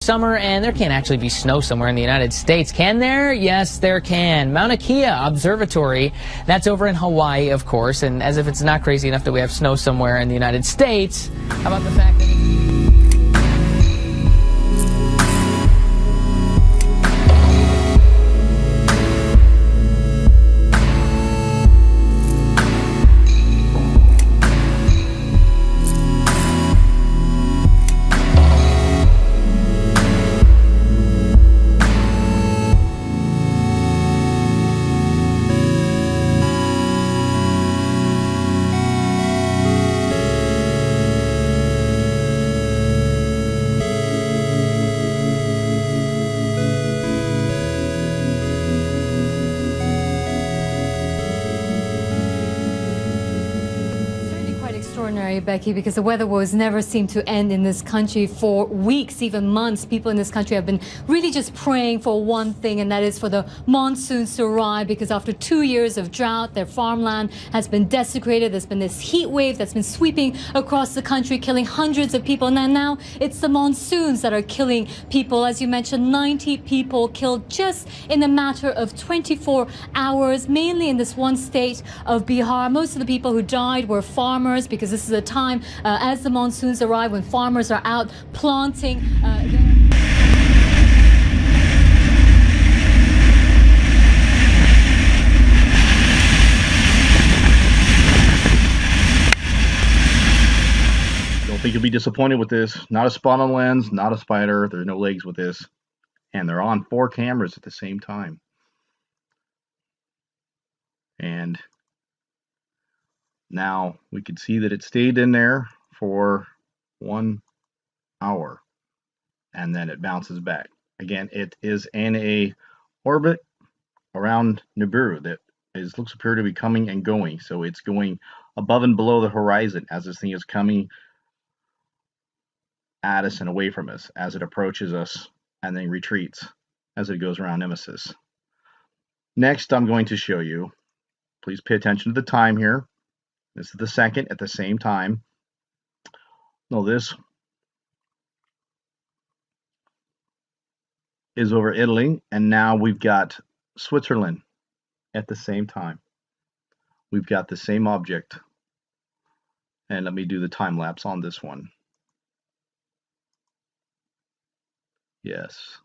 Summer, and there can't actually be snow somewhere in the United States. Can there? Yes, there can. Mauna Kea Observatory, that's over in Hawaii, of course, and as if it's not crazy enough that we have snow somewhere in the United States, how about the fact that extraordinary, Becky, because the weather woes never seem to end in this country for weeks, even months. People in this country have been really just praying for one thing, and that is for the monsoons to arrive, because after 2 years of drought, their farmland has been desecrated. There's been this heat wave that's been sweeping across the country, killing hundreds of people. And now it's the monsoons that are killing people. As you mentioned, 90 people killed just in a matter of 24 hours, mainly in this one state of Bihar. Most of the people who died were farmers, because this is a time as the monsoons arrive when farmers are out planting. Don't think you'll be disappointed with this. Not a spot on lens, not a spider. There's no legs with this. And they're on 4 cameras at the same time. And now we can see that it stayed in there for 1 hour. And then it bounces back. Again, it is in a orbit around Nibiru that looks appear to be coming and going. So it's going above and below the horizon as this thing is coming at us and away from us as it approaches us and then retreats as it goes around Nemesis. Next, I'm going to show you, please pay attention to the time here. This is the second at the same time. No, this is over Italy, and now we've got Switzerland at the same time. We've got the same object. And let me do the time lapse on this one. Yes.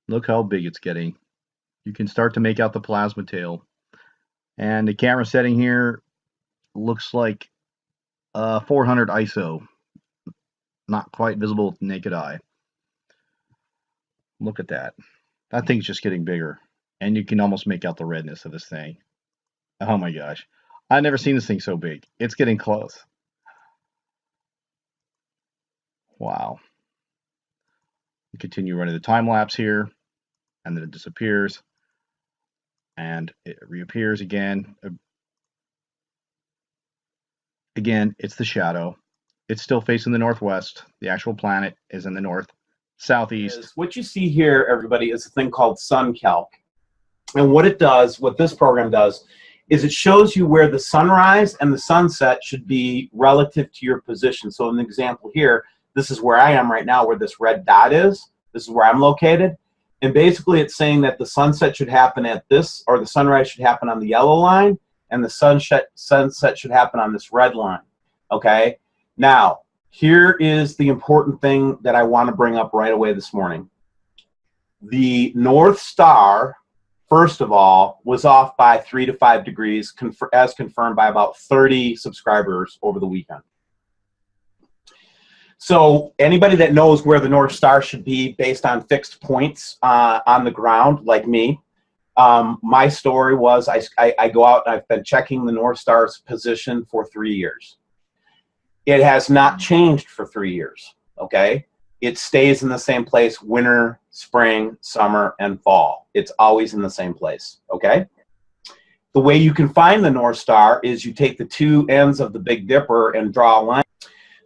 Look how big it's getting. You can start to make out the plasma tail. And the camera setting here looks like 400 ISO. Not quite visible with the naked eye. Look at that. That thing's just getting bigger. And you can almost make out the redness of this thing. Oh my gosh. I've never seen this thing so big. It's getting close. Wow. Continue running the time lapse here, and then it disappears, and it reappears again. Again, it's the shadow. It's still facing the northwest. The actual planet is in the north southeast. What you see here, everybody, is a thing called SunCalc. And what it does, what this program does, is it shows you where the sunrise and the sunset should be relative to your position. So in the example here, this is where I am right now, where this red dot is. This is where I'm located. And basically it's saying that the sunset should happen at this, or the sunrise should happen on the yellow line, and the sunset should happen on this red line. Okay? Now, here is the important thing that I want to bring up right away this morning. The North Star, first of all, was off by 3 to 5 degrees, as confirmed by about 30 subscribers over the weekend. So anybody that knows where the North Star should be based on fixed points on the ground, like me, my story was I go out and I've been checking the North Star's position for 3 years. It has not changed for 3 years, okay? It stays in the same place winter, spring, summer, and fall. It's always in the same place, okay? The way you can find the North Star is you take the 2 ends of the Big Dipper and draw a line.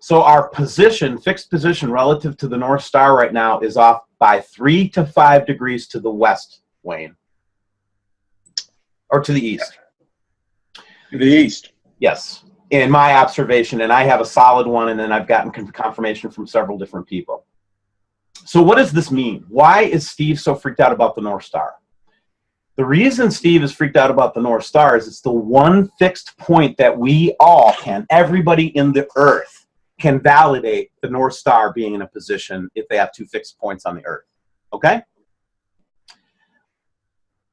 So our position, fixed position relative to the North Star right now is off by 3 to 5 degrees to the west, Wayne. Or to the east. To the east. Yes, in my observation, and I have a solid one, and then I've gotten confirmation from several different people. So what does this mean? Why is Steve so freaked out about the North Star? The reason Steve is freaked out about the North Star is it's the one fixed point that we all can, everybody in the earth can validate the North Star being in a position if they have two fixed points on the earth. Okay?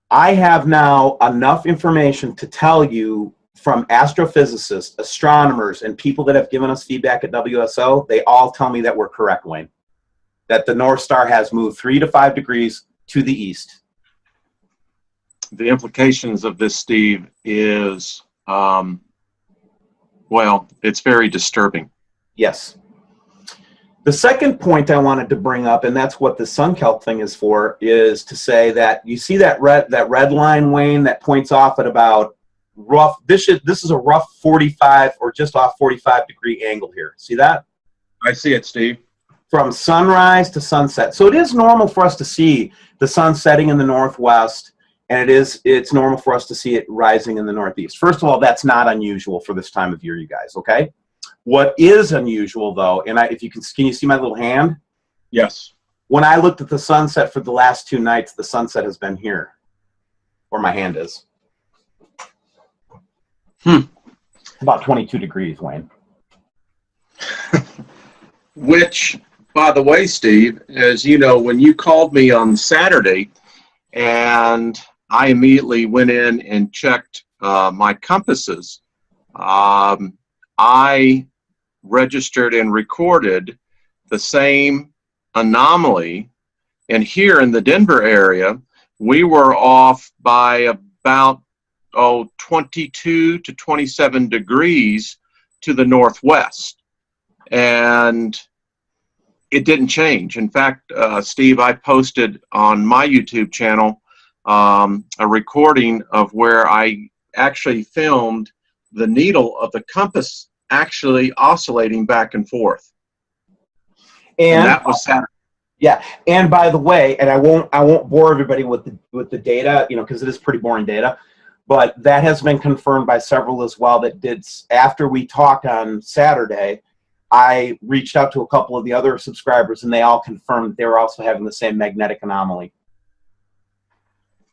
I have now enough information to tell you from astrophysicists, astronomers, and people that have given us feedback at WSO, they all tell me that we're correct, Wayne. That the North Star has moved 3 to 5 degrees to the east. The implications of this, Steve, is, well, it's very disturbing. Yes. The second point I wanted to bring up, and that's what the sun kelp thing is for, is to say that you see that red line, Wayne, that points off at about rough, this is a rough 45 or just off 45-degree angle here. See that? I see it, Steve. From sunrise to sunset. So it is normal for us to see the sun setting in the northwest, and it's normal for us to see it rising in the northeast. First of all, that's not unusual for this time of year, you guys, okay? What is unusual, though, and if you can you see my little hand? Yes. When I looked at the sunset for the last 2 nights, the sunset has been here, where my hand is. About 22 degrees, Wayne. Which, by the way, Steve, as you know, when you called me on Saturday, and I immediately went in and checked my compasses, I registered and recorded the same anomaly. And here in the Denver area, we were off by about 22 to 27 degrees to the northwest. And it didn't change. In fact, Steve, I posted on my YouTube channel a recording of where I actually filmed the needle of the compass actually oscillating back and forth. And that was Saturday. Yeah, and by the way, and I won't bore everybody with the data, because it is pretty boring data, but that has been confirmed by several as well that did, after we talked on Saturday, I reached out to a couple of the other subscribers, and they all confirmed they were also having the same magnetic anomaly.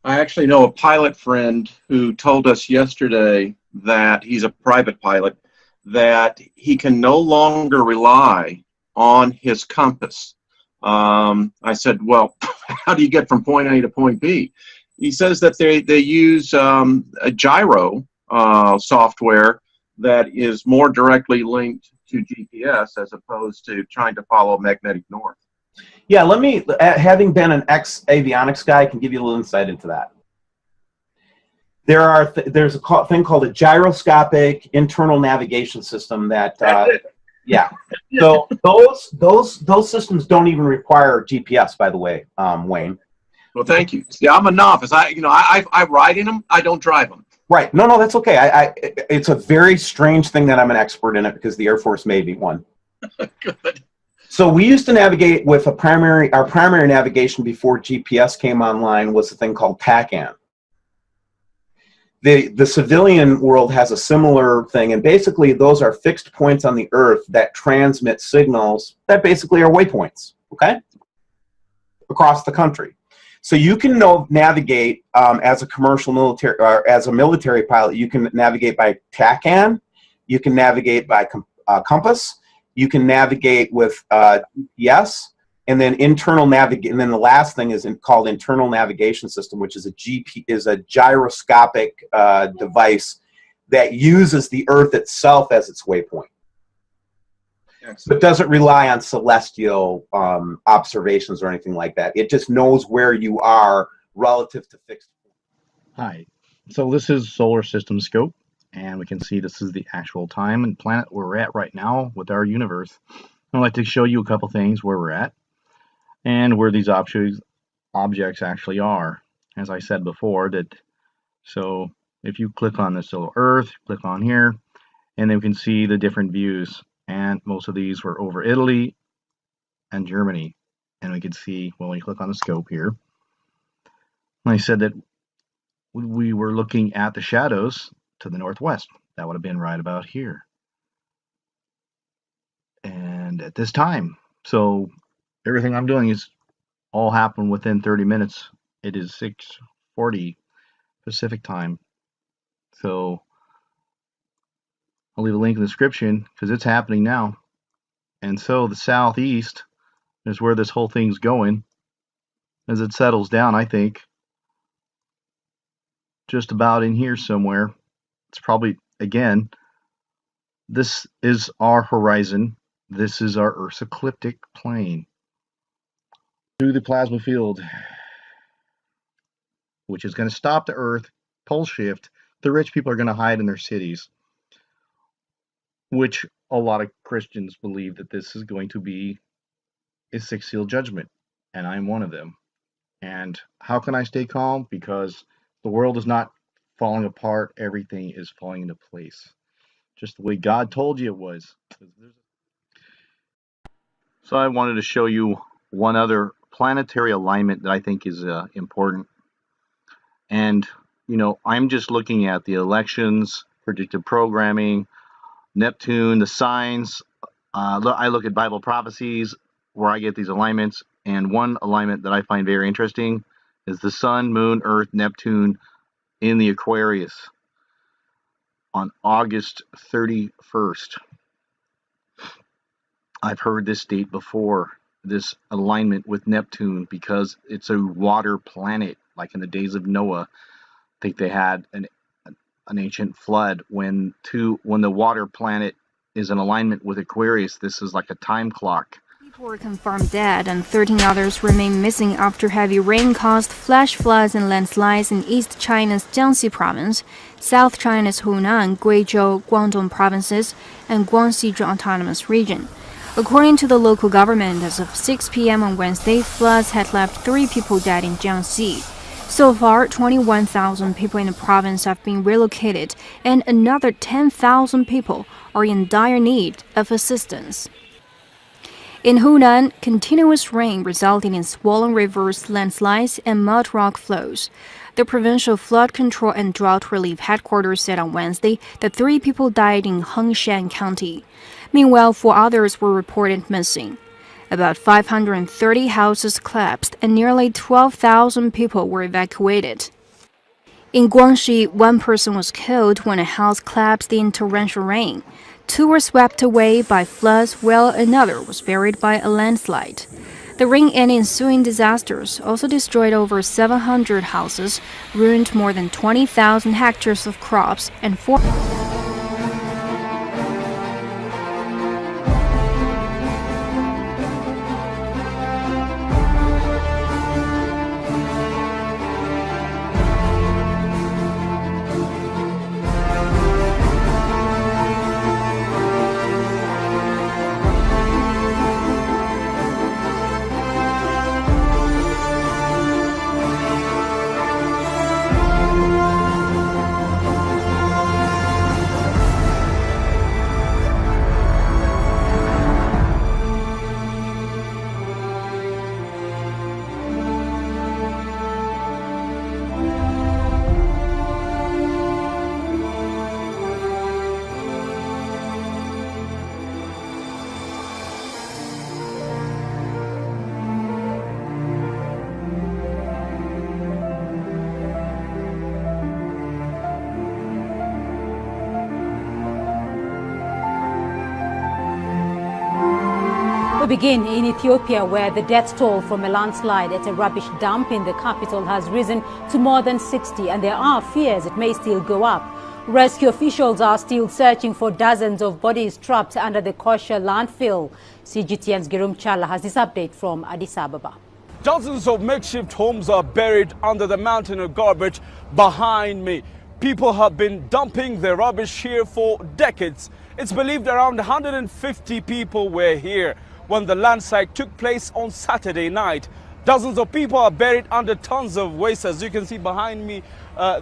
I actually know a pilot friend who told us yesterday that he's a private pilot, that he can no longer rely on his compass. I said, well, how do you get from point A to point B? He says that they use a gyro software that is more directly linked to GPS as opposed to trying to follow magnetic north. Yeah, let me, having been an ex-avionics guy, I can give you a little insight into that. There's a thing called a gyroscopic internal navigation system that, yeah. So those systems don't even require GPS, by the way, Wayne. Well, thank you. See, I'm a novice. I ride in them. I don't drive them. Right. No, that's okay. It's a very strange thing that I'm an expert in it because the Air Force made me one. Good. So we used to navigate with our primary navigation before GPS came online was a thing called TACAN. The civilian world has a similar thing, and basically those are fixed points on the Earth that transmit signals that basically are waypoints, okay, across the country. So you can navigate as a commercial military, or as a military pilot, you can navigate by TACAN, you can navigate by compass, you can navigate with GPS, and then and then the last thing is called internal navigation system, which is a gyroscopic device that uses the Earth itself as its waypoint. So it doesn't rely on celestial observations or anything like that. It just knows where you are relative to fixed. Hi. So this is Solar System Scope, and we can see this is the actual time and planet where we're at right now with our universe. I'd like to show you a couple things where we're at and where these objects actually are. As I said before, so if you click on this little Earth, click on here, and then we can see the different views. And most of these were over Italy and Germany. And we can see when we click on the scope here, I said that we were looking at the shadows to the northwest. That would have been right about here. And at this time, so everything I'm doing is all happened within 30 minutes. It is 6:40 Pacific time. So I'll leave a link in the description because it's happening now. And so the southeast is where this whole thing's going as it settles down, I think. Just about in here somewhere. It's probably, again, this is our horizon. This is our Earth's ecliptic plane. Through the plasma field, which is going to stop the Earth, pole shift. The rich people are going to hide in their cities, which a lot of Christians believe that this is going to be a six-seal judgment, and I'm one of them. And how can I stay calm? Because the world is not falling apart. Everything is falling into place, just the way God told you it was. So I wanted to show you one other planetary alignment that I think is important. And, you know, I'm just looking at the elections, predictive programming, Neptune, the signs. I look at Bible prophecies where I get these alignments. And one alignment that I find very interesting is the Sun, Moon, Earth, Neptune in the Aquarius on August 31st. I've heard this date before, this alignment with Neptune, because it's a water planet, like in the days of Noah. I think they had an ancient flood. When the water planet is in alignment with Aquarius, this is like a time clock. People were confirmed dead and 13 others remain missing after heavy rain caused flash floods and landslides in East China's Jiangxi province, South China's Hunan, Guizhou, Guangdong provinces, and Guangxi Autonomous Region. According to the local government, as of 6 p.m. on Wednesday, floods had left 3 people dead in Jiangxi. So far, 21,000 people in the province have been relocated, and another 10,000 people are in dire need of assistance. In Hunan, continuous rain resulted in swollen rivers, landslides, and mud rock flows. The Provincial Flood Control and Drought Relief Headquarters said on Wednesday that 3 people died in Hengshan County. Meanwhile, 4 others were reported missing. About 530 houses collapsed and nearly 12,000 people were evacuated. In Guangxi, 1 person was killed when a house collapsed in torrential rain. 2 were swept away by floods, while another was buried by a landslide. The rain and ensuing disasters also destroyed over 700 houses, ruined more than 20,000 hectares of crops, and 4. We begin in Ethiopia, where the death toll from a landslide at a rubbish dump in the capital has risen to more than 60, and there are fears it may still go up. Rescue officials are still searching for dozens of bodies trapped under the kosher landfill. CGTN's Girum Chala has this update from Addis Ababa. Dozens of makeshift homes are buried under the mountain of garbage behind me. People have been dumping their rubbish here for decades. It's believed around 150 people were here when the landslide took place on Saturday night. Dozens of people are buried under tons of waste, as you can see behind me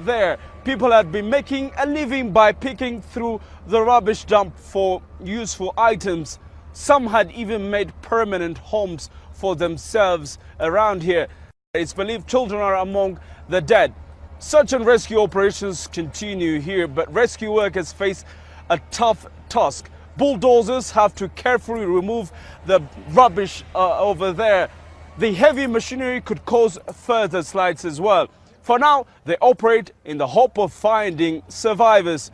there. People had been making a living by picking through the rubbish dump for useful items. Some had even made permanent homes for themselves around here. It's believed children are among the dead. Search and rescue operations continue here, but rescue workers face a tough task Bulldozers have to carefully remove the rubbish over there. The heavy machinery could cause further slides as well. For now, they operate in the hope of finding survivors.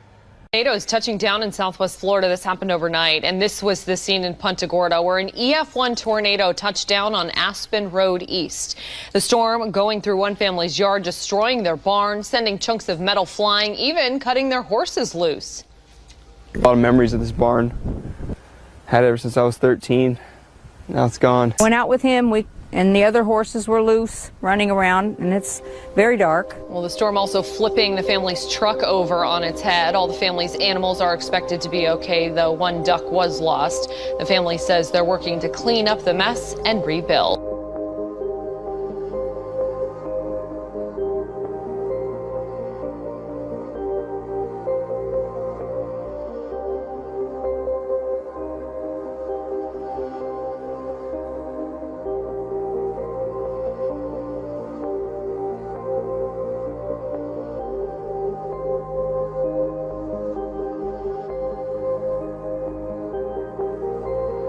Tornadoes touching down in southwest Florida. This happened overnight, and this was the scene in Punta Gorda where an EF1 tornado touched down on Aspen Road East. The storm going through one family's yard, destroying their barn, sending chunks of metal flying, even cutting their horses loose. A lot of memories of this barn. Had it ever since I was 13. Now it's gone. Went out with him, and the other horses were loose, running around, and it's very dark. Well, the storm also flipping the family's truck over on its head. All the family's animals are expected to be okay, though one duck was lost. The family says they're working to clean up the mess and rebuild.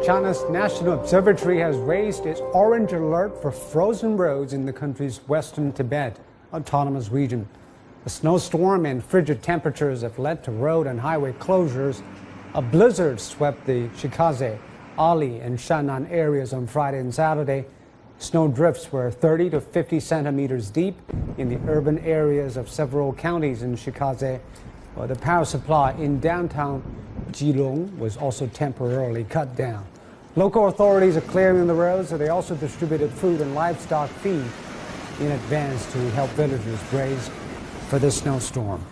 China's National Observatory has raised its orange alert for frozen roads in the country's western Tibet autonomous region. A snowstorm and frigid temperatures have led to road and highway closures. A blizzard swept the Shikaze, Ali, and Shannan areas on Friday and Saturday. Snow drifts were 30 to 50 centimeters deep in the urban areas of several counties in Shikaze. Well, the power supply in downtown Jilong was also temporarily cut down. Local authorities are clearing the roads, so they also distributed food and livestock feed in advance to help villagers brace for the snowstorm.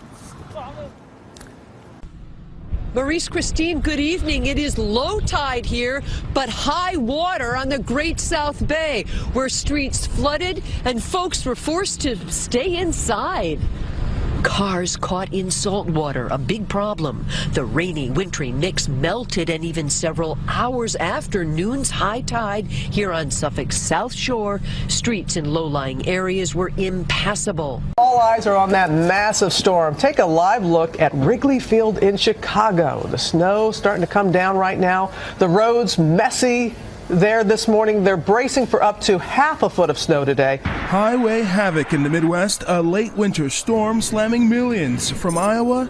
Maurice Christine, good evening. It is low tide here, but high water on the Great South Bay, where streets flooded and folks were forced to stay inside. Cars caught in salt water, a big problem. The rainy, wintry mix melted, and even several hours after noon's high tide here on Suffolk's South Shore, streets in low-lying areas were impassable. All eyes are on that massive storm. Take a live look at Wrigley Field in Chicago. The snow starting to come down right now. The roads messy there this morning. They're bracing for up to half a foot of snow today. Highway havoc in the Midwest, a late winter storm slamming millions from Iowa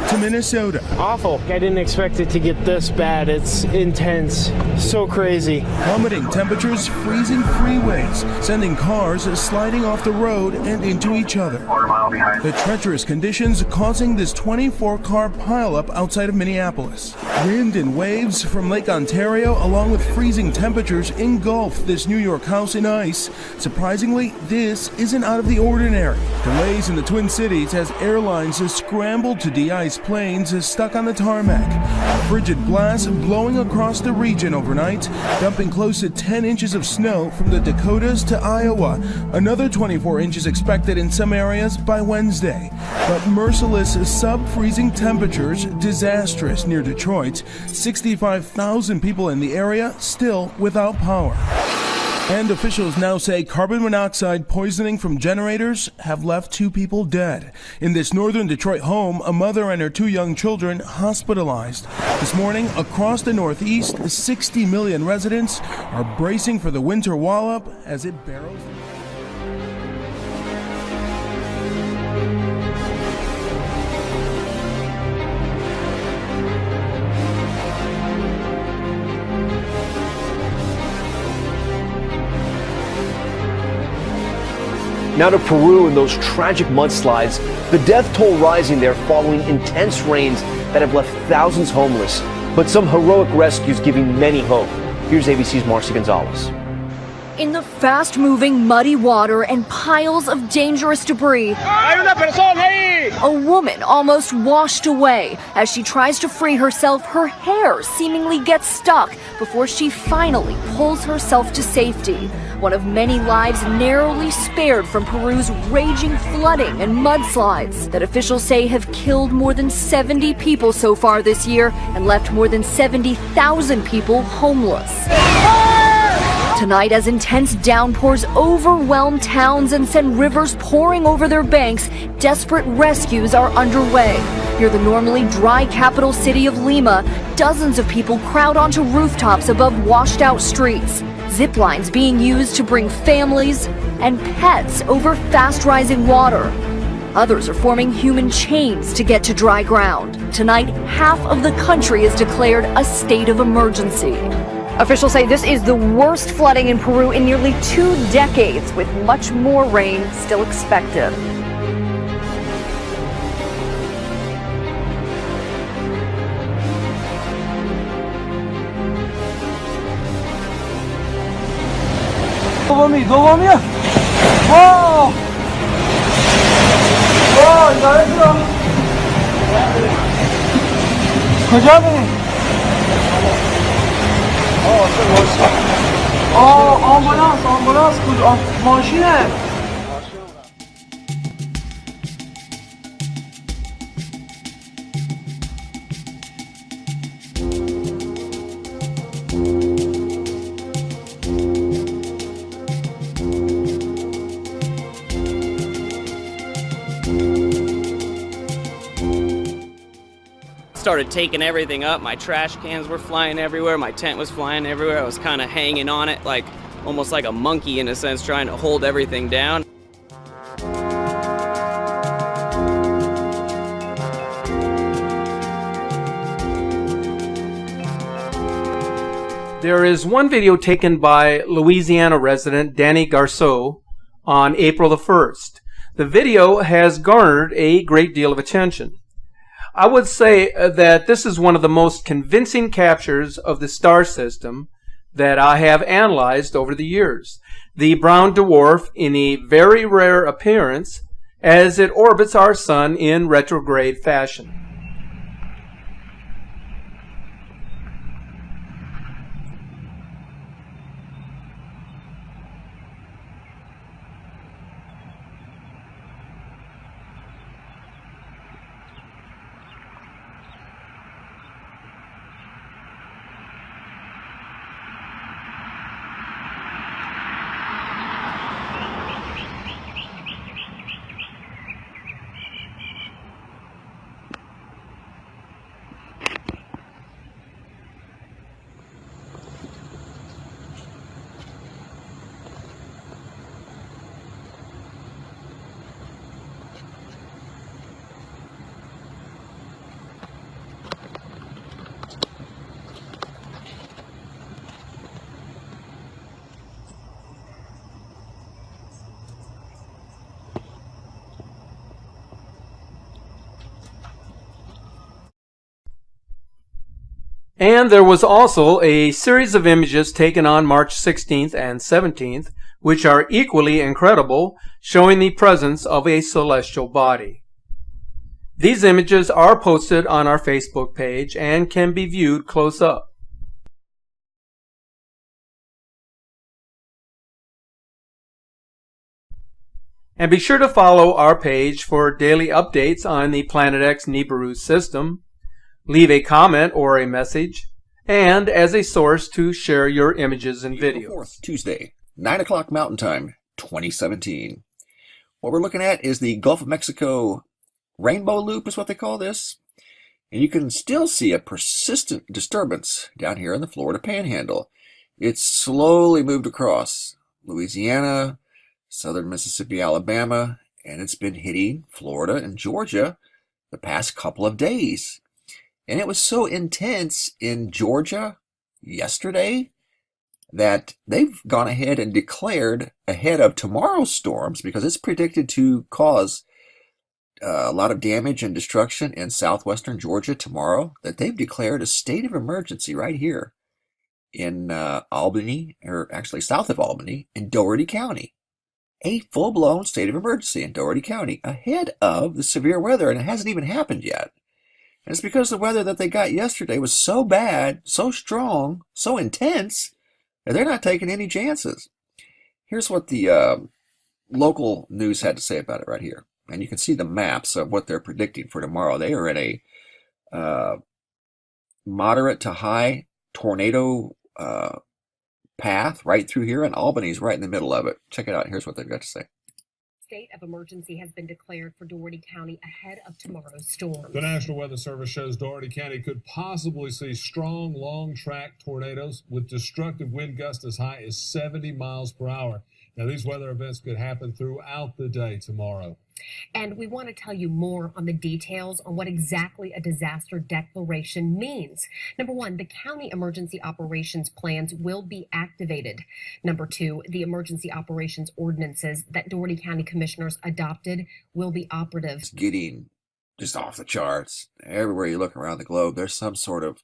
to Minnesota. Awful. I didn't expect it to get this bad. It's intense. So crazy. Plummeting temperatures, freezing freeways, sending cars sliding off the road and into each other. The treacherous conditions causing this 24-car pileup outside of Minneapolis. Wind and waves from Lake Ontario, along with freezing temperatures, engulfed this New York house in ice. Surprisingly, this isn't out of the ordinary. Delays in the Twin Cities as airlines scrambled to de-ice planes stuck on the tarmac. A frigid blast blowing across the region overnight, dumping close to 10 inches of snow from the Dakotas to Iowa. Another 24 inches expected in some areas by Wednesday. But merciless sub-freezing temperatures, disastrous near Detroit. 65,000 people in the area still without power. And officials now say carbon monoxide poisoning from generators have left 2 people dead. In this northern Detroit home, a mother and her 2 young children hospitalized. This morning, across the Northeast, 60 million residents are bracing for the winter wallop as it barrels. Now to Peru and those tragic mudslides, the death toll rising there following intense rains that have left thousands homeless, but some heroic rescues giving many hope. Here's ABC's Marcy Gonzalez. In the fast-moving, muddy water and piles of dangerous debris, a woman almost washed away. As she tries to free herself, her hair seemingly gets stuck before she finally pulls herself to safety. One of many lives narrowly spared from Peru's raging flooding and mudslides that officials say have killed more than 70 people so far this year and left more than 70,000 people homeless. Tonight, as intense downpours overwhelm towns and send rivers pouring over their banks, desperate rescues are underway. Near the normally dry capital city of Lima, dozens of people crowd onto rooftops above washed-out streets. Zip lines being used to bring families and pets over fast-rising water. Others are forming human chains to get to dry ground. Tonight, half of the country is declared a state of emergency. Officials say this is the worst flooding in Peru in nearly 2 decades, with much more rain still expected. Started taking everything up. My trash cans were flying everywhere. My tent was flying everywhere. I was kind of hanging on it, like almost like a monkey in a sense, trying to hold everything down. There is one video taken by Louisiana resident Danny Garceau on April the 1st. The video has garnered a great deal of attention. I would say that this is one of the most convincing captures of the star system that I have analyzed over the years. The brown dwarf in a very rare appearance as it orbits our sun in retrograde fashion. And there was also a series of images taken on March 16th and 17th, which are equally incredible, showing the presence of a celestial body. These images are posted on our Facebook page and can be viewed close up. And be sure to follow our page for daily updates on the Planet X Nibiru system. Leave a comment or a message, and as a source to share your images and videos. 4th, Tuesday, 9 o'clock Mountain Time, 2017. What we're looking at is the Gulf of Mexico rainbow loop is what they call this. And you can still see a persistent disturbance down here in the Florida Panhandle. It's slowly moved across Louisiana, southern Mississippi, Alabama, and it's been hitting Florida and Georgia the past couple of days. And it was so intense in Georgia yesterday that they've gone ahead and declared ahead of tomorrow's storms, because it's predicted to cause a lot of damage and destruction in southwestern Georgia tomorrow, that they've declared a state of emergency right here in Albany, or actually south of Albany, in Dougherty County. A full-blown state of emergency in Dougherty County ahead of the severe weather, and it hasn't even happened yet. And it's because the weather that they got yesterday was so bad, so strong, so intense, that they're not taking any chances. Here's what the local news had to say about it right here. And you can see the maps of what they're predicting for tomorrow. They are in a moderate to high tornado path right through here, and Albany's right in the middle of it. Check it out. Here's what they've got to say. State of emergency has been declared for Doherty County ahead of tomorrow's storm. The National Weather Service shows Doherty County could possibly see strong, long-track tornadoes with destructive wind gusts as high as 70 miles per hour. Now, these weather events could happen throughout the day tomorrow. And we want to tell you more on the details on what exactly a disaster declaration means. Number one, the county emergency operations plans will be activated. Number two, the emergency operations ordinances that Doherty County commissioners adopted will be operative. It's getting just off the charts. Everywhere you look around the globe, there's some sort of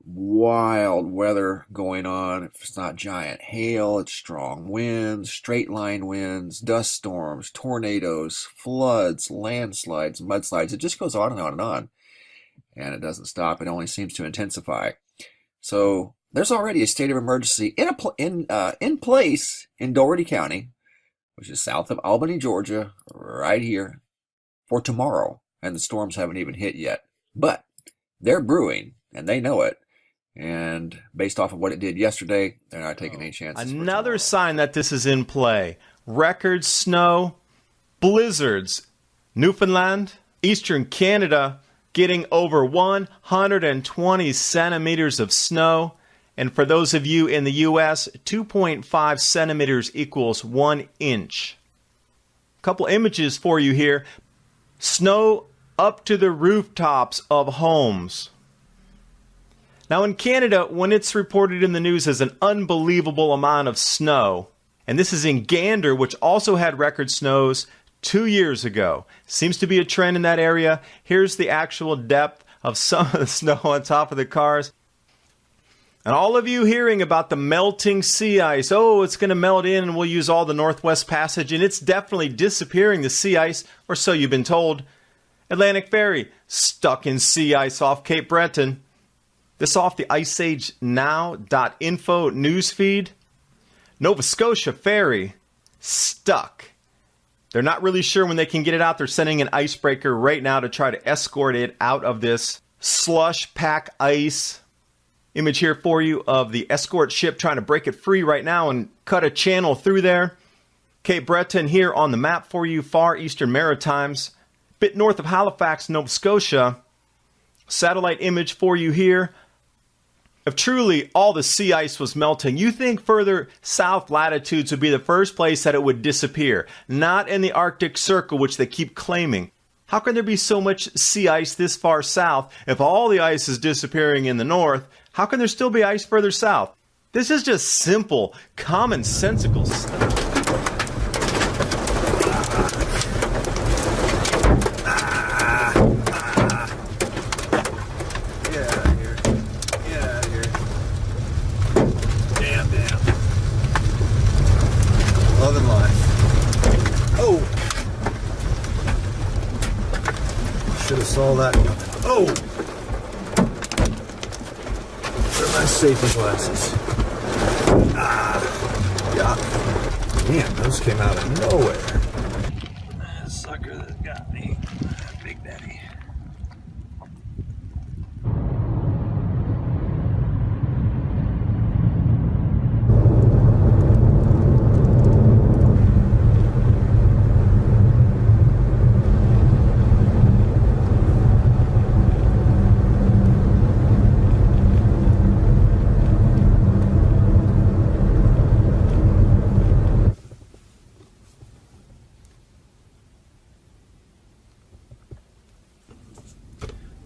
wild weather going on. If it's not giant hail, it's strong winds, straight line winds, dust storms, tornadoes, floods, landslides, mudslides. It just goes on and on and on, and it doesn't stop. It only seems to intensify. So there's already a state of emergency in place in Doherty County, which is south of Albany, Georgia, right here, for tomorrow, and the storms haven't even hit yet, but they're brewing. And they know it. And based off of what it did yesterday, they're not taking any chances. Another sign that this is in play. Record snow, blizzards. Newfoundland, eastern Canada, getting over 120 centimeters of snow. And for those of you in the U.S., 2.5 centimeters equals 1 inch. A couple images for you here. Snow up to the rooftops of homes. Now in Canada, when it's reported in the news as an unbelievable amount of snow, and this is in Gander, which also had record snows 2 years ago. Seems to be a trend in that area. Here's the actual depth of some of the snow on top of the cars. And all of you hearing about the melting sea ice. Oh, it's going to melt in and we'll use all the Northwest Passage. And it's definitely disappearing, the sea ice, or so you've been told. Atlantic Ferry, stuck in sea ice off Cape Breton. This off the IceAgeNow.info newsfeed. Nova Scotia Ferry, stuck. They're not really sure when they can get it out. They're sending an icebreaker right now to try to escort it out of this slush pack ice. Image here for you of the escort ship trying to break it free right now and cut a channel through there. Cape Breton here on the map for you, far eastern Maritimes. Bit north of Halifax, Nova Scotia. Satellite image for you here. If truly all the sea ice was melting, you think further south latitudes would be the first place that it would disappear, not in the Arctic Circle, which they keep claiming. How can there be so much sea ice this far south if all the ice is disappearing in the north? How can there still be ice further south? This is just simple, commonsensical stuff. Saw that coming. Oh! Where are my safety glasses? Yeah. Man, those came out of nowhere. Sucker that got me. Big Daddy.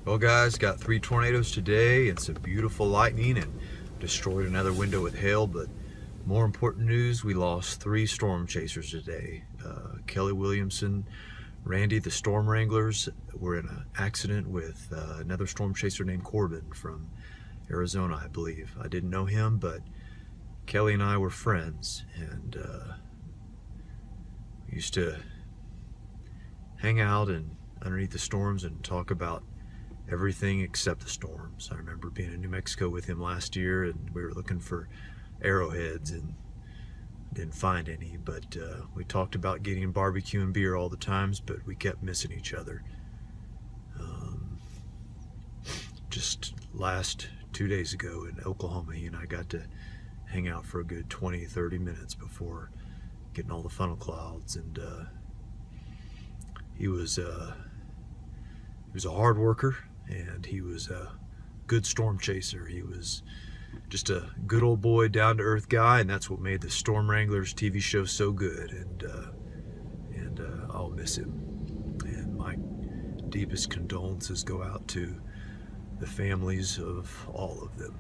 Well guys, got 3 tornadoes today and some beautiful lightning and destroyed another window with hail, but more important news, we lost 3 storm chasers today. Kelly Williamson, Randy, the Storm Wranglers were in an accident with another storm chaser named Corbin from Arizona, I believe. I didn't know him, but Kelly and I were friends, and we used to hang out and underneath the storms and talk about everything except the storms. I remember being in New Mexico with him last year, and we were looking for arrowheads and didn't find any, but we talked about getting barbecue and beer all the times, but we kept missing each other. Just last 2 days ago in Oklahoma, he and I got to hang out for a good 20-30 minutes before getting all the funnel clouds. And he was a hard worker, and he was a good storm chaser. He was just a good old boy, down-to-earth guy, and that's what made the Storm Wranglers TV show so good. And I'll miss him. And my deepest condolences go out to the families of all of them.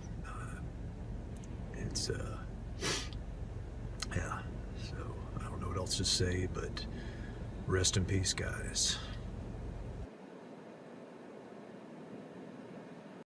Yeah, so I don't know what else to say, but rest in peace, guys.